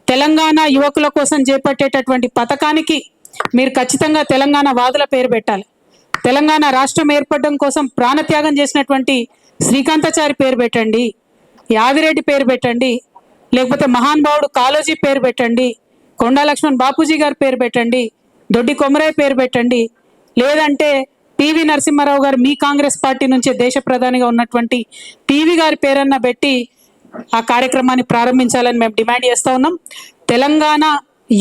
తెలంగాణ యువకుల కోసం చేపట్టేటటువంటి పథకానికి మీరు ఖచ్చితంగా తెలంగాణ వాదుల పేరు పెట్టాలి. తెలంగాణ రాష్ట్రం ఏర్పడడం కోసం ప్రాణత్యాగం చేసినటువంటి శ్రీకాంతాచారి పేరు పెట్టండి, యాదిరెడ్డి పేరు పెట్టండి, లేకపోతే మహానుభావుడు కాళోజీ పేరు పెట్టండి, కొండా లక్ష్మణ్ బాపూజీ గారి పేరు పెట్టండి, దొడ్డి కొమరయ్య పేరు పెట్టండి, లేదంటే పివి నరసింహారావు గారు మీ కాంగ్రెస్ పార్టీ నుంచే దేశ ప్రధానిగా ఉన్నటువంటి పివి గారి పేరన్నా పెట్టి ఆ కార్యక్రమాన్ని ప్రారంభించాలని మేము డిమాండ్ చేస్తూ ఉన్నాం. తెలంగాణ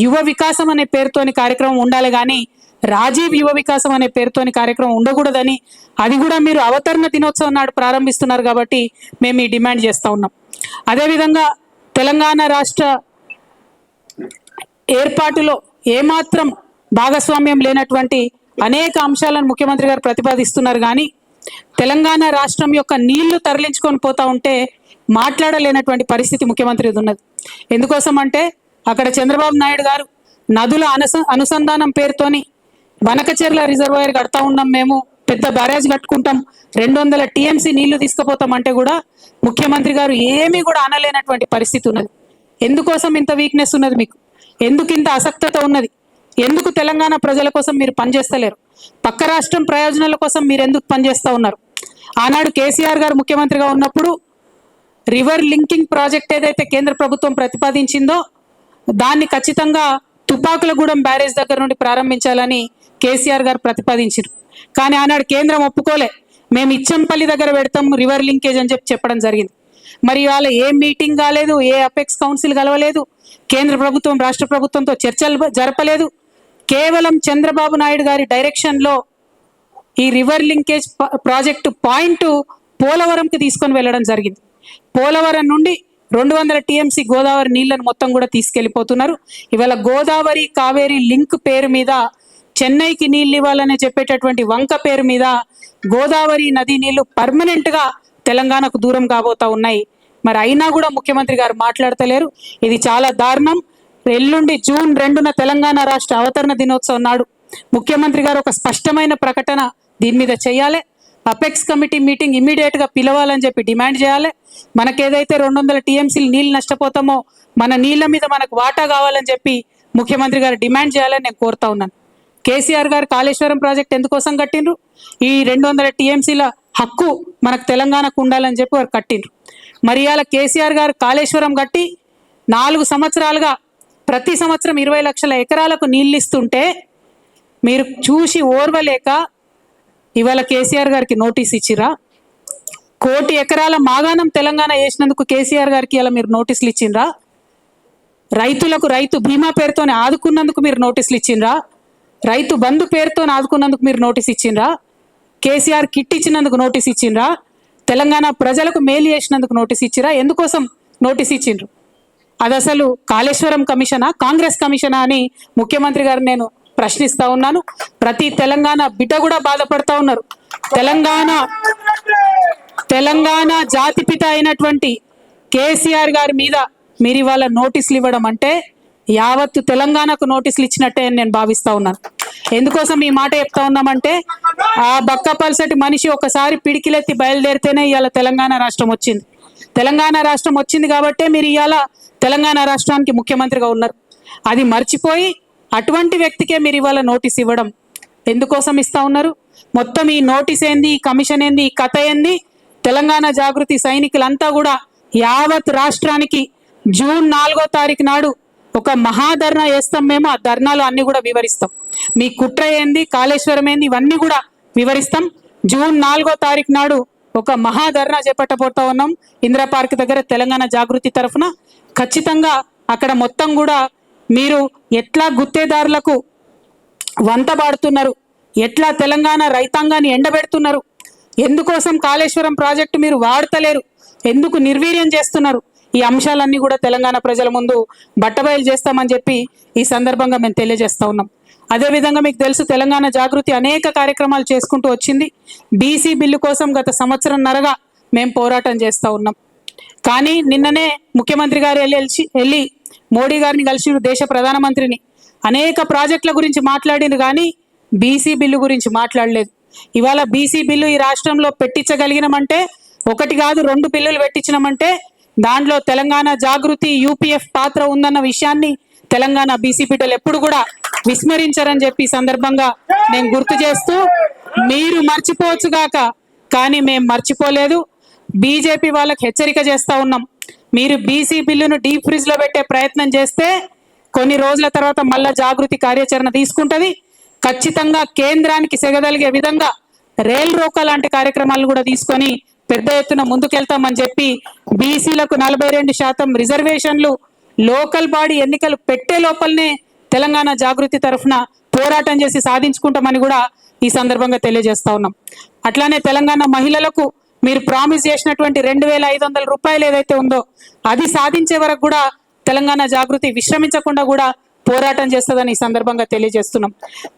యువ వికాసం అనే పేరుతోని కార్యక్రమం ఉండాలి కానీ రాజీవ్ యువ వికాసం అనే పేరుతోని కార్యక్రమం ఉండకూడదని, అది కూడా మీరు అవతరణ దినోత్సవం నాడు ప్రారంభిస్తున్నారు కాబట్టి మేము ఈ డిమాండ్ చేస్తూ ఉన్నాం. అదేవిధంగా తెలంగాణ రాష్ట్ర ఏర్పాటులో ఏమాత్రం భాగస్వామ్యం లేనటువంటి అనేక అంశాలను ముఖ్యమంత్రి గారు ప్రతిపాదిస్తున్నారు కానీ తెలంగాణ రాష్ట్రం యొక్క నీళ్లు తరలించుకొని పోతా ఉంటే మాట్లాడలేనటువంటి పరిస్థితి ముఖ్యమంత్రి ఉన్నది. ఎందుకోసం అంటే అక్కడ చంద్రబాబు నాయుడు గారు నదుల అనుసంధానం పేరుతోని బనకచెర్ల రిజర్వాయర్ కడతా ఉన్నాం, మేము పెద్ద బ్యారేజ్ కట్టుకుంటాం, 200 TMC నీళ్లు తీసుకుపోతామంటే కూడా ముఖ్యమంత్రి గారు ఏమీ కూడా అనలేనటువంటి పరిస్థితి ఉన్నది. ఎందుకోసం ఇంత వీక్నెస్ ఉన్నది మీకు? ఎందుకు ఇంత అసక్తత ఉన్నది? ఎందుకు తెలంగాణ ప్రజల కోసం మీరు పనిచేస్తలేరు? పక్క రాష్ట్రం ప్రయోజనాల కోసం మీరు ఎందుకు పనిచేస్తూ ఉన్నారు? ఆనాడు కేసీఆర్ గారు ముఖ్యమంత్రిగా ఉన్నప్పుడు రివర్ లింకింగ్ ప్రాజెక్ట్ ఏదైతే కేంద్ర ప్రభుత్వం ప్రతిపాదించిందో దాన్ని ఖచ్చితంగా తుపాకులగూడెం బ్యారేజ్ దగ్గర నుండి ప్రారంభించాలని కేసీఆర్ గారు ప్రతిపాదించారు. కానీ ఆనాడు కేంద్రం ఒప్పుకోలే, మేము ఇచ్చంపల్లి దగ్గర పెడతాం రివర్ లింకేజ్ అని చెప్పడం జరిగింది. మరి ఇవాళ ఏ మీటింగ్ కాలేదు, ఏ అపెక్స్ కౌన్సిల్ కలవలేదు, కేంద్ర ప్రభుత్వం రాష్ట్ర ప్రభుత్వంతో చర్చలు జరపలేదు. కేవలం చంద్రబాబు నాయుడు గారి డైరెక్షన్లో ఈ రివర్ లింకేజ్ ప్రాజెక్టు పాయింట్ పోలవరంకి తీసుకొని వెళ్ళడం జరిగింది. పోలవరం నుండి 200 TMC గోదావరి నీళ్లను మొత్తం కూడా తీసుకెళ్లిపోతున్నారు. ఇవాళ గోదావరి కావేరి లింక్ పేరు మీద చెన్నైకి నీళ్ళు ఇవ్వాలని చెప్పేటటువంటి వంక పేరు మీద గోదావరి నది నీళ్లు పర్మనెంట్గా తెలంగాణకు దూరం కాబోతా ఉన్నాయి. మరి అయినా కూడా ముఖ్యమంత్రి గారు మాట్లాడతలేరు. ఇది చాలా దారుణం. ఎల్లుండి జూన్ 2న తెలంగాణ రాష్ట్ర అవతరణ దినోత్సవం నాడు ముఖ్యమంత్రి గారు ఒక స్పష్టమైన ప్రకటన దీని మీద చేయాలి. అపెక్స్ కమిటీ మీటింగ్ ఇమీడియట్గా పిలవాలని చెప్పి డిమాండ్ చేయాలి. మనకేదైతే 200 TMC నీళ్ళు నష్టపోతామో మన నీళ్ళ మీద మనకు వాటా కావాలని చెప్పి ముఖ్యమంత్రి గారు డిమాండ్ చేయాలని నేను కోరుతా ఉన్నాను. కేసీఆర్ గారు కాళేశ్వరం ప్రాజెక్ట్ ఎందుకోసం కట్టిండ్రు? ఈ 200 TMCల హక్కు మనకు తెలంగాణకు ఉండాలని చెప్పి వారు కట్టిండ్రు. మరి ఇవాళ కేసీఆర్ గారు కాళేశ్వరం కట్టి 4 సంవత్సరాలుగా ప్రతి సంవత్సరం 20 లక్షల ఎకరాలకు నీళ్ళు ఇస్తుంటే మీరు చూసి ఓర్వలేక ఇవాళ కేసీఆర్ గారికి నోటీస్ ఇచ్చిరా? 1 కోటి ఎకరాల మాగాణం తెలంగాణ వేసినందుకు కేసీఆర్ గారికి ఇలా మీరు నోటీసులు ఇచ్చిండ్రా? రైతులకు రైతు బీమా పేరుతోనే ఆదుకున్నందుకు మీరు నోటీసులు ఇచ్చిండ్రా? రైతు బంధు పేరుతో ఆదుకున్నందుకు మీరు నోటీస్ ఇచ్చిండ్రా? కేసీఆర్ కిట్ ఇచ్చినందుకు నోటీస్ ఇచ్చిండ్రా? తెలంగాణ ప్రజలకు మేలు చేసినందుకు నోటీస్ ఇచ్చిరా? ఎందుకోసం నోటీస్ ఇచ్చిండ్రు? అది అసలు కాళేశ్వరం కమిషనా, కాంగ్రెస్ కమిషనా అని ముఖ్యమంత్రి గారు నేను ప్రశ్నిస్తా ఉన్నాను. ప్రతి తెలంగాణ బిడ్డ కూడా బాధపడతా ఉన్నారు. తెలంగాణ జాతిపిత అయినటువంటి కేసీఆర్ గారి మీద మీరు ఇవాళ నోటీసులు ఇవ్వడం అంటే యావత్తు తెలంగాణకు నోటీసులు ఇచ్చినట్టే అని నేను భావిస్తా ఉన్నాను. ఎందుకోసం ఈ మాట చెప్తా ఉన్నామంటే ఆ బక్కపల్సటి మనిషి ఒకసారి పిడికిలెత్తి బయలుదేరితేనే ఇవాళ తెలంగాణ రాష్ట్రం వచ్చింది. తెలంగాణ రాష్ట్రం వచ్చింది కాబట్టే మీరు ఇవాళ తెలంగాణ రాష్ట్రానికి ముఖ్యమంత్రిగా ఉన్నారు. అది మర్చిపోయి అటువంటి వ్యక్తికే మీరు ఇవాళ నోటీస్ ఇవ్వడం ఎందుకోసం ఇస్తా ఉన్నారు? మొత్తం ఈ నోటీస్ ఏంది, ఈ కమిషన్ ఏంది, ఈ కథ ఏంది? తెలంగాణ జాగృతి సైనికులంతా కూడా యావత్ రాష్ట్రానికి జూన్ 4వ తారీఖు నాడు ఒక మహాధర్నా చేస్తాం. మేము ఆ ధర్నాలు అన్ని కూడా వివరిస్తాం. మీ కుట్ర ఏంది, కాళేశ్వరం ఏంది, ఇవన్నీ కూడా వివరిస్తాం. జూన్ 4వ తారీఖు నాడు ఒక మహాధర్నా చేపట్టబోతా ఉన్నాం ఇందిరా పార్క్ దగ్గర తెలంగాణ జాగృతి తరఫున. ఖచ్చితంగా అక్కడ మొత్తం కూడా మీరు ఎట్లా గుత్తేదారులకు వంత పాడుతున్నారు, ఎట్లా తెలంగాణ రైతాంగాన్ని ఎండబెడుతున్నారు, ఎందుకోసం కాళేశ్వరం ప్రాజెక్టు మీరు వాడతలేరు, ఎందుకు నిర్వీర్యం చేస్తున్నారు, ఈ అంశాలన్నీ కూడా తెలంగాణ ప్రజల ముందు బట్టబయలు చేస్తామని చెప్పి ఈ సందర్భంగా మేము తెలియజేస్తా ఉన్నాం. అదేవిధంగా మీకు తెలుసు తెలంగాణ జాగృతి అనేక కార్యక్రమాలు చేసుకుంటూ వచ్చింది. బీసీ బిల్లు కోసం గత సంవత్సరంన్నరగా మేము పోరాటం చేస్తూ ఉన్నాం. కానీ నిన్ననే ముఖ్యమంత్రి గారు వెళ్ళి మోడీ గారిని కలిసి దేశ ప్రధానమంత్రిని అనేక ప్రాజెక్టుల గురించి మాట్లాడింది కానీ బీసీ బిల్లు గురించి మాట్లాడలేదు. ఇవాళ బీసీ బిల్లు ఈ రాష్ట్రంలో పెట్టించగలిగినామంటే, ఒకటి కాదు 2 బిల్లులు పెట్టించినామంటే దాంట్లో తెలంగాణ జాగృతి యూపీఎఫ్ పాత్ర ఉందన్న విషయాన్ని తెలంగాణ బీసీ బిడ్డలు ఎప్పుడు కూడా విస్మరించారని చెప్పి ఈ సందర్భంగా నేను గుర్తు చేస్తూ, మీరు మర్చిపోవచ్చుగాక కానీ మేము మర్చిపోలేదు. బీజేపీ వాళ్ళకి హెచ్చరిక చేస్తా ఉన్నాం, మీరు బీసీ బిల్లును డీప్ ఫ్రిడ్జ్ లో పెట్టే ప్రయత్నం చేస్తే కొన్ని రోజుల తర్వాత మళ్ళా జాగృతి కార్యాచరణ తీసుకుంటది. ఖచ్చితంగా కేంద్రానికి సెగదలిగే విధంగా రైల్ రోకా లాంటి కార్యక్రమాలను కూడా తీసుకొని పెద్ద ఎత్తున ముందుకెళ్తామని చెప్పి, బీసీలకు 42% రిజర్వేషన్లు లోకల్ బాడీ ఎన్నికలు పెట్టే లోపలనే తెలంగాణ జాగృతి తరఫున పోరాటం చేసి సాధించుకుంటామని కూడా ఈ సందర్భంగా తెలియజేస్తా ఉన్నాం. అట్లానే తెలంగాణ మహిళలకు మీరు ప్రామిస్ చేసినటువంటి 2500 రూపాయలు ఏదైతే ఉందో అది సాధించే వరకు కూడా తెలంగాణ జాగృతి విశ్రమించకుండా కూడా పోరాటం చేస్తుందని ఈ సందర్భంగా తెలియజేస్తున్నాం.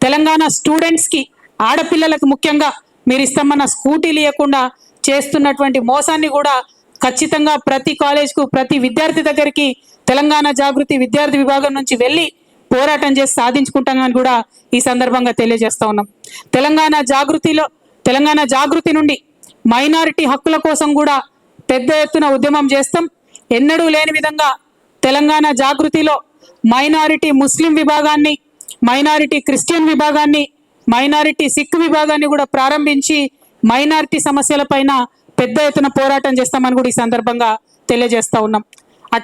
తెలంగాణ స్టూడెంట్స్ కి, ఆడపిల్లలకు ముఖ్యంగా మీరు ఇస్తామన్న స్కూటీలు ఇవ్వకుండా చేస్తున్నటువంటి మోసాన్ని కూడా ఖచ్చితంగా ప్రతి కాలేజ్కు, ప్రతి విద్యార్థి దగ్గరికి తెలంగాణ జాగృతి విద్యార్థి విభాగం నుంచి వెళ్ళి పోరాటం చేసి సాధించుకుంటామని కూడా ఈ సందర్భంగా తెలియజేస్తా ఉన్నాం. తెలంగాణ జాగృతి నుండి మైనారిటీ హక్కుల కోసం కూడా పెద్ద ఎత్తున ఉద్యమం చేస్తాం. ఎన్నడూ లేని విధంగా తెలంగాణ జాగృతిలో మైనారిటీ ముస్లిం విభాగాన్ని, మైనారిటీ క్రిస్టియన్ విభాగాన్ని, మైనారిటీ సిక్ విభాగాన్ని కూడా ప్రారంభించి మైనారిటీ సమస్యల పైన పెద్ద ఎత్తున పోరాటం చేస్తామని కూడా ఈ సందర్భంగా తెలియజేస్తా ఉన్నాం.